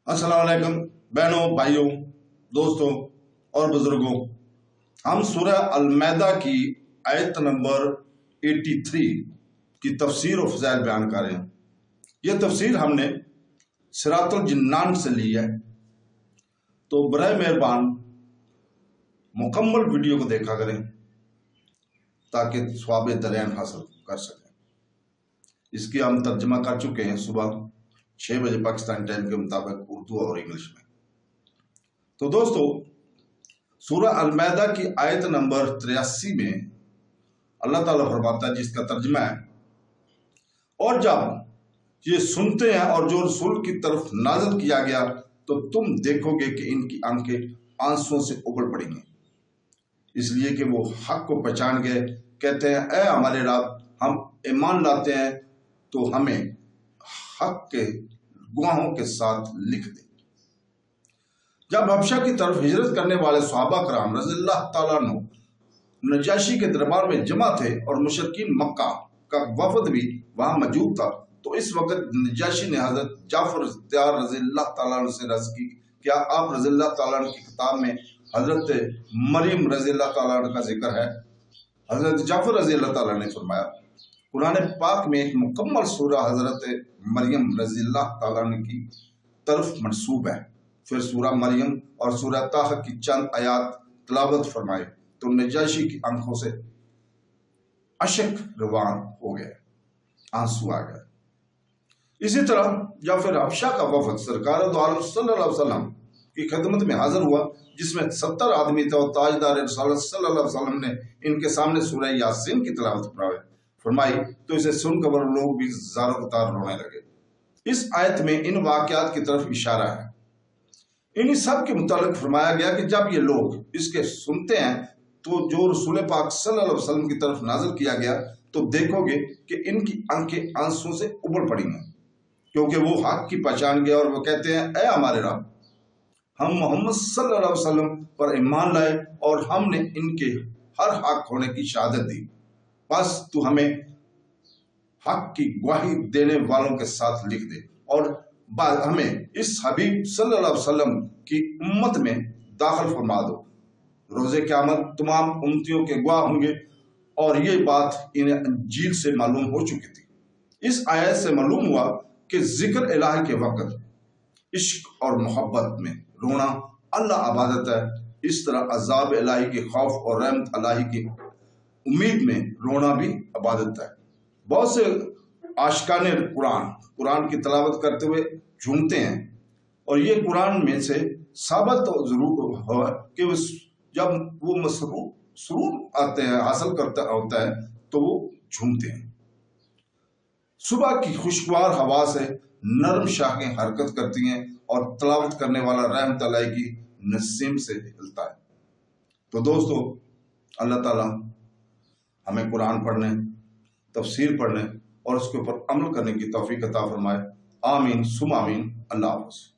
अस्सलाम वालेकुम बहनों, भाइयों, दोस्तों और बुजुर्गों। हम सूरह अल-मैदा की आयत नंबर 83 की तफसीर और फज़ाइल बयान कर रहे हैं। यह तफसीर हमने सिरातुल जिन्नान से ली है, तो बराए मेहरबान मुकम्मल वीडियो को देखा करें ताकि स्वाब दरियान हासिल कर सकें। इसकी हम तर्जमा कर चुके हैं सुबह 6 बजे पाकिस्तानी टाइम के मुताबिक उर्दू और इंग्लिश में। तो दोस्तों, सूरह अल-मैदा की आयत नंबर 83 में अल्लाह ताला फरमाता है, जिसका तर्जमा है, और जब ये सुनते हैं और जो रसूल की तरफ नाज़िल किया गया तो तुम देखोगे कि इनकी आंखें आंसुओं से उबल पड़ेंगी, इसलिए कि वो हक को पहचान गए। कहते हैं, ऐ हमारे रब, हम ईमान लाते हैं तो हमें हक के गुआहों के साथ लिख दे। जब हबशा की तरफ हिजरत करने वाले सहाबा कराम रज़ियल्लाहु ताला अन्हु नजाशी के दरबार में जमा थे और मुशरिकीन मक्का का वफद भी वहां मौजूद था, तो इस वक्त नजाशी ने हजरत जाफर रज़ियल्लाहु ताला अन्हु से अर्ज़ की, क्या आप रज़ियल्लाहु ताला अन्हु की किताब में हजरत मरियम रज़ियल्लाहु ताला अन्हा का जिक्र है? हजरत जाफर रज़ियल्लाहु ताला अन्हु ने फरमाया, कुरान पाक में एक मुकम्मल सूरह हजरत मरियम रज़ियल्लाहु ताला अन्हा की तरफ मंसूब है। फिर सूरह मरियम और सूरह ताहा की चंद आयात तिलावत फरमाए तो नजाशी की आंखों से अशक रवान हो गए, आंसू आ गए। इसी तरह या फिर हबशा का वफद सरकार दो आलम सल्लल्लाहु अलैहि वसल्लम की खिदमत में हाजिर हुआ, जिसमें 70 आदमी थे और ताजदार रिसालत सल्लल्लाहु अलैहि वसल्लम ने इनके सामने सूरह यासीन की तिलावत फरमाई तो इसे सुनकर लोग भी ज़ारो कतार रोने लगे। इस आयत में इन वाक़यात की तरफ इशारा है। इन्हीं सब के मुतालिक फरमाया गया कि जब ये लोग इसके सुनते हैं तो जो रसूल पाक सल्लल्लाहु अलैहि वसल्लम की तरफ नाज़िल किया गया तो देखोगे कि इनकी आंखें आंसुओं से उबल पड़ेंगी, क्योंकि वो हक की पहचान गए और वो कहते हैं, ऐ हमारे रब, हम मोहम्मद सल्लल्लाहु अलैहि वसल्लम पर ईमान लाए और हमने इनके हर हक होने की शहादत दी, बस तू हमें हक की गवाही देने वालों के साथ लिख दे और हमें इस हबीब सल्लल्लाहु अलैहि वसल्लम की उम्मत में दाखिल फरमा दो। रोज़े क़यामत तमाम उम्मतियों के गवाह होंगे, और ये बात इन्हें इंजील से मालूम हो चुकी थी। इस आयत से मालूम हुआ कि जिक्र इलाही के वक़्त इश्क और मोहब्बत में रोना अल्लाह इबादत है, इस तरह अज़ाब इलाही के खौफ और रहमत इलाही की उम्मीद में रोना भी इबादत है। बहुत से आशिकाने कुरान की तलावत करते हुए झूमते हैं, और ये कुरान में से साबित तो जरूर हो कि जब वो सुरूर आते हैं हासिल करता होता है तो वो झूमते हैं। सुबह की खुशगवार हवा से नरम शाखें हरकत करती हैं और तलावत करने वाला रहमत इलाही की नसीम से हिलता है। तो दोस्तों, अल्लाह ताला हमें कुरान पढ़ने, तफसीर पढ़ने और उसके ऊपर अमल करने की तौफीक अता फरमाए। आमीन सुम आमीन। अल्लाह हाफ़िज़।